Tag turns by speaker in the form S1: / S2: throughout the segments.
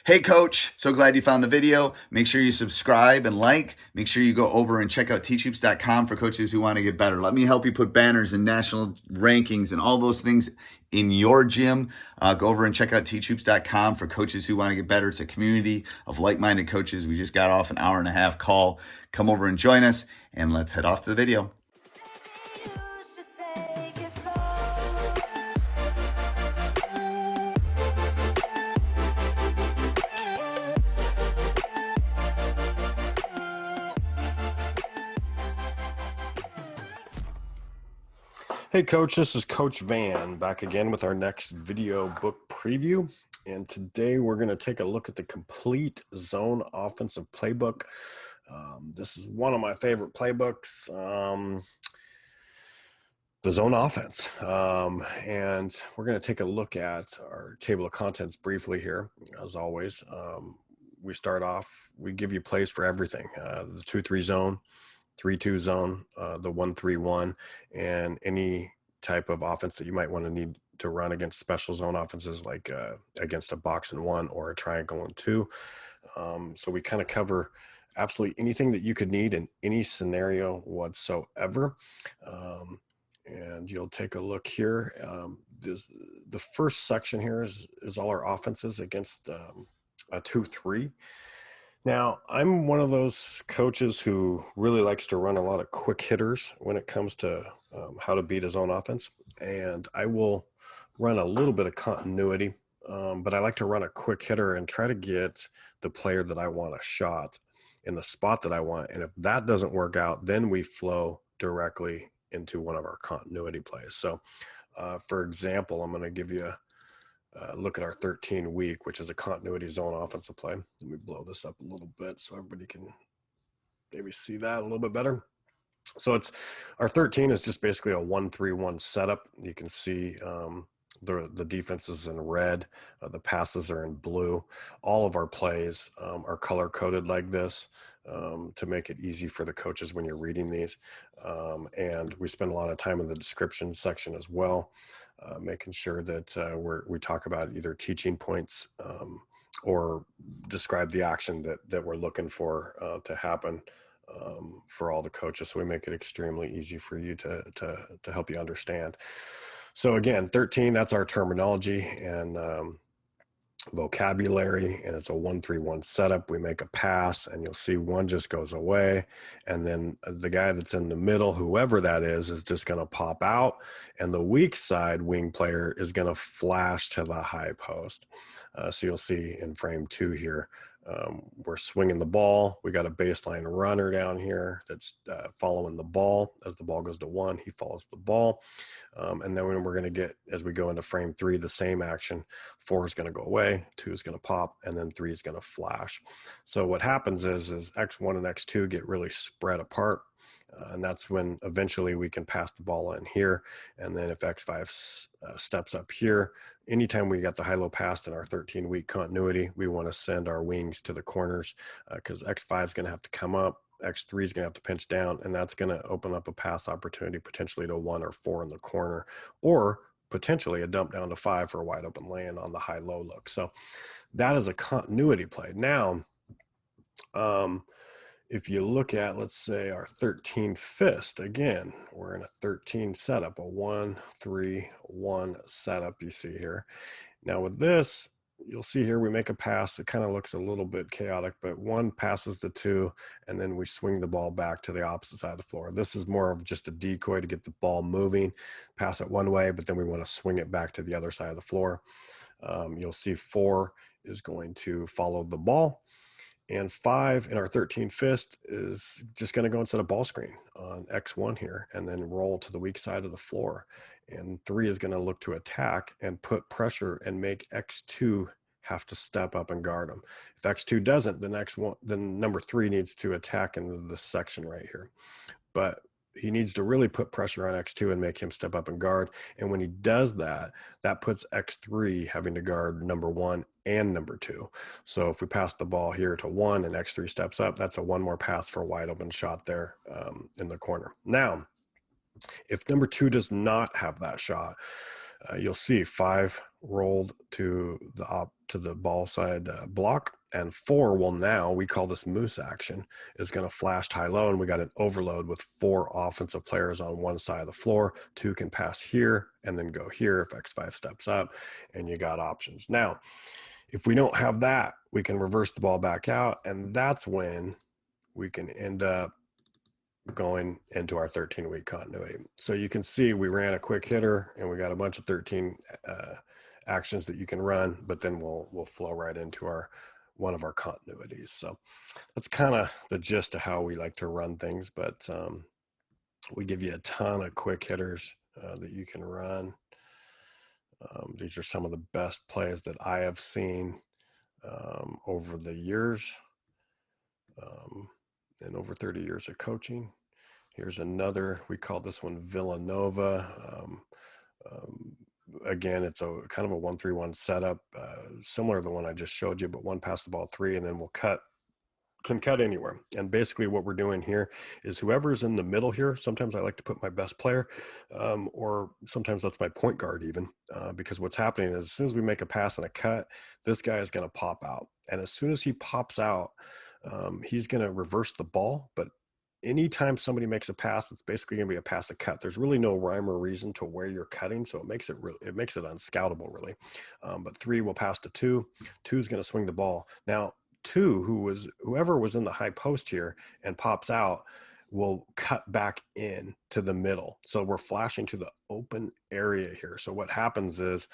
S1: Hey coach, so glad you found the video. Make sure you subscribe and like. Make sure you go over and check out teachhoops.com for coaches who want to get better. Let me help you put banners and national rankings and all those things in your gym. Go over and check out teachhoops.com for coaches who want to get better. It's a community of like-minded coaches. We just got off an hour-and-a-half call. Come over and join us, and let's head off to the video.
S2: Hey Coach, this is Coach Van back again with our next video book preview. And today we're going to take a look at the complete zone offensive playbook. This is one of my favorite playbooks, the zone offense. And we're going to take a look at our table of contents briefly here. As always, we start off, we give you plays for everything. The 2-3 zone, 3-2 zone, the 1-3-1, and any type of offense that you might want to need to run against special zone offenses, like against a box and one or a triangle and two. So we kind of cover absolutely anything that you could need in any scenario whatsoever. And you'll take a look here. The first section here is all our offenses against a 2-3. Now, I'm one of those coaches who really likes to run a lot of quick hitters when it comes to how to beat his own offense. And I will run a little bit of continuity, but I like to run a quick hitter and try to get the player that I want a shot in the spot that I want. And if that doesn't work out, then we flow directly into one of our continuity plays. So, for example, I'm going to give you look at our 13 week, which is a continuity zone offensive play. Let me blow this up a little bit so everybody can maybe see that a little bit better. So it's our 13 is just basically a 1-3-1 setup. You can see the defense is in red, the passes are in blue. All of our plays are color coded like this to make it easy for the coaches when you're reading these. And we spend a lot of time in the description section as well. Making sure that we talk about either teaching points or describe the action that we're looking for to happen for all the coaches. So we make it extremely easy for you to help you understand. So again, 13, that's our terminology and vocabulary, and it's a 1-3-1 setup. We make a pass and you'll see one just goes away, and then the guy that's in the middle, whoever that is just going to pop out, and the weak side wing player is going to flash to the high post. So you'll see in frame 2 here, we're swinging the ball. We got a baseline runner down here that's following the ball. As the ball goes to 1, he follows the ball. And then when we're going to get, as we go into frame 3, the same action. 4 is going to go away, 2 is going to pop, and then 3 is going to flash. So what happens is X1 and X2 get really spread apart. And that's when eventually we can pass the ball in here. And then if X5 steps up here, anytime we got the high-low pass in our 13-week continuity, we want to send our wings to the corners because X5 is going to have to come up, X3 is going to have to pinch down, and that's going to open up a pass opportunity potentially to 1 or 4 in the corner, or potentially a dump down to 5 for a wide open lane on the high-low look. So that is a continuity play. Now, if you look at, let's say, our 13 fist, again, we're in a 13 setup, a 1-3-1 setup you see here. Now with this, you'll see here we make a pass. It kind of looks a little bit chaotic, but 1 passes to 2, and then we swing the ball back to the opposite side of the floor. This is more of just a decoy to get the ball moving, pass it one way, but then we want to swing it back to the other side of the floor. You'll see 4 is going to follow the ball. And 5 in our 13 fist is just going to go inside a ball screen on X1 here and then roll to the weak side of the floor. And 3 is going to look to attack and put pressure and make X2 have to step up and guard him. If X2 doesn't, then number 3 needs to attack into this section right here. But he needs to really put pressure on X2 and make him step up and guard. And when he does that, that puts X3 having to guard number 1 and number 2. So if we pass the ball here to 1 and X3 steps up, that's a 1 more pass for a wide open shot there in the corner. Now, if number 2 does not have that shot, you'll see 5 rolled to the ball side block, and 4 will now, we call this moose action, is going to flash high-low, and we got an overload with 4 offensive players on one side of the floor. 2 can pass here and then go here if X5 steps up, and you got options. Now, if we don't have that, we can reverse the ball back out, and that's when we can end up going into our 13-week continuity. So you can see we ran a quick hitter, and we got a bunch of 13 actions that you can run, but then we'll flow right into one of our continuities. So that's kind of the gist of how we like to run things, but we give you a ton of quick hitters that you can run. These are some of the best plays that I have seen over the years and over 30 years of coaching. Here's another, we call this one Villanova. Again, it's a kind of a 1-3-1 setup, similar to the one I just showed you, but 1 pass the ball 3, and then we'll can cut anywhere. And basically what we're doing here is whoever's in the middle here, sometimes I like to put my best player, or sometimes that's my point guard even, because what's happening is as soon as we make a pass and a cut, this guy is going to pop out. And as soon as he pops out, he's going to reverse the ball, but anytime somebody makes a pass, it's basically going to be a pass, a cut. There's really no rhyme or reason to where you're cutting, so it makes it unscoutable, really. But 3 will pass to 2. 2 is going to swing the ball. Now, 2, whoever was in the high post here and pops out, will cut back in to the middle. So we're flashing to the open area here. So what happens is,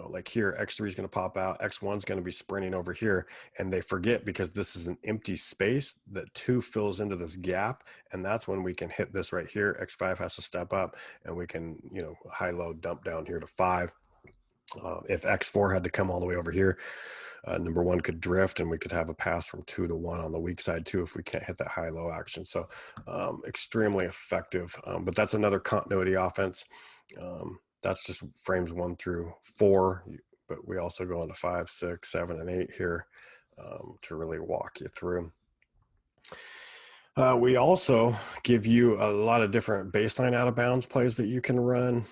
S2: like here, X3 is going to pop out, X1 is going to be sprinting over here, and they forget because this is an empty space that 2 fills into this gap, and that's when we can hit this right here. X5 has to step up, and we can, high-low dump down here to 5. If X4 had to come all the way over here, number 1 could drift, and we could have a pass from 2 to 1 on the weak side too if we can't hit that high-low action. So extremely effective, but that's another continuity offense. That's just frames 1 through 4, but we also go into 5, 6, 7, and 8 here to really walk you through. We also give you a lot of different baseline out of bounds plays that you can run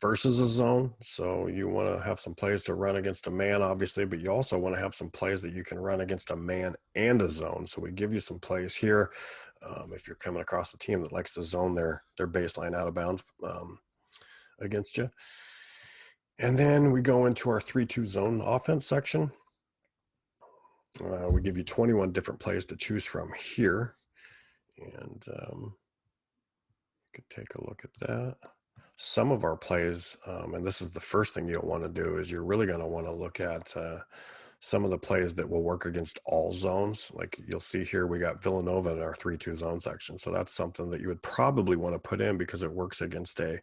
S2: versus a zone. So you want to have some plays to run against a man, obviously, but you also want to have some plays that you can run against a man and a zone. So we give you some plays here. If you're coming across a team that likes to zone their baseline out of bounds against you. And then we go into our 3-2 zone offense section. We give you 21 different plays to choose from here. And you could take a look at that. Some of our plays, and this is the first thing you'll want to do, is you're really going to want to look at some of the plays that will work against all zones. Like you'll see here, we got Villanova in our 3-2 zone section. So that's something that you would probably want to put in because it works against a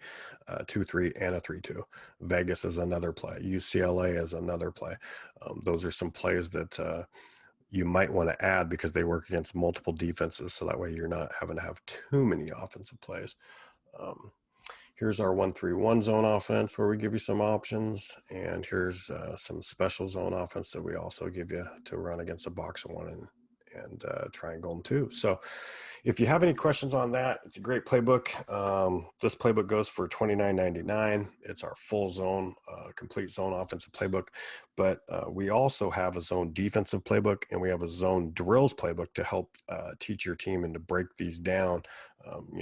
S2: 2-3 and a 3-2. Vegas is another play. UCLA is another play. Those are some plays that you might want to add because they work against multiple defenses. So that way you're not having to have too many offensive plays. Here's our 1-3-1 zone offense where we give you some options. And here's some special zone offense that we also give you to run against a box of 1 and triangle and 2. So if you have any questions on that, it's a great playbook. This playbook goes for $29.99. It's our full zone, complete zone offensive playbook. But we also have a zone defensive playbook, and we have a zone drills playbook to help teach your team and to break these down,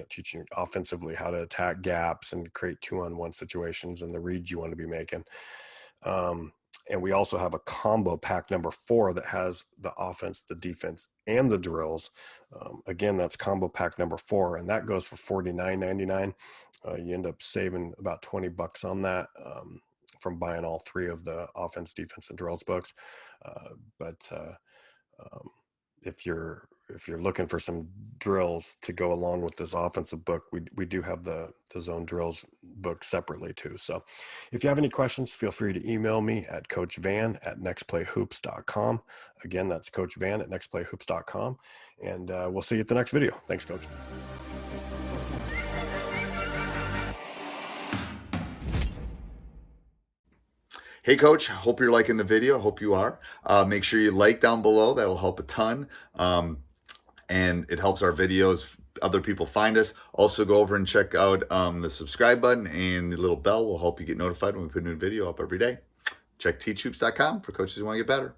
S2: teaching offensively how to attack gaps and create 2-on-1 situations and the reads you want to be making. And we also have a combo pack number 4 that has the offense, the defense, and the drills. Again, that's combo pack number 4, and that goes for $49.99. You end up saving about $20 on that from buying all 3 of the offense, defense, and drills books. But if you're looking for some drills to go along with this offensive book, we do have the zone drills book separately too. So if you have any questions, feel free to email me at coachvan@nextplayhoops.com. Again, that's coachvan@nextplayhoops.com. And we'll see you at the next video. Thanks, Coach.
S1: Hey, Coach, hope you're liking the video. Hope you are. Make sure you like down below. That will help a ton. And it helps our videos other people find us. Also, go over and check out the subscribe button, and the little bell will help you get notified when we put a new video up every day. Check teachhoops.com for coaches who want to get better.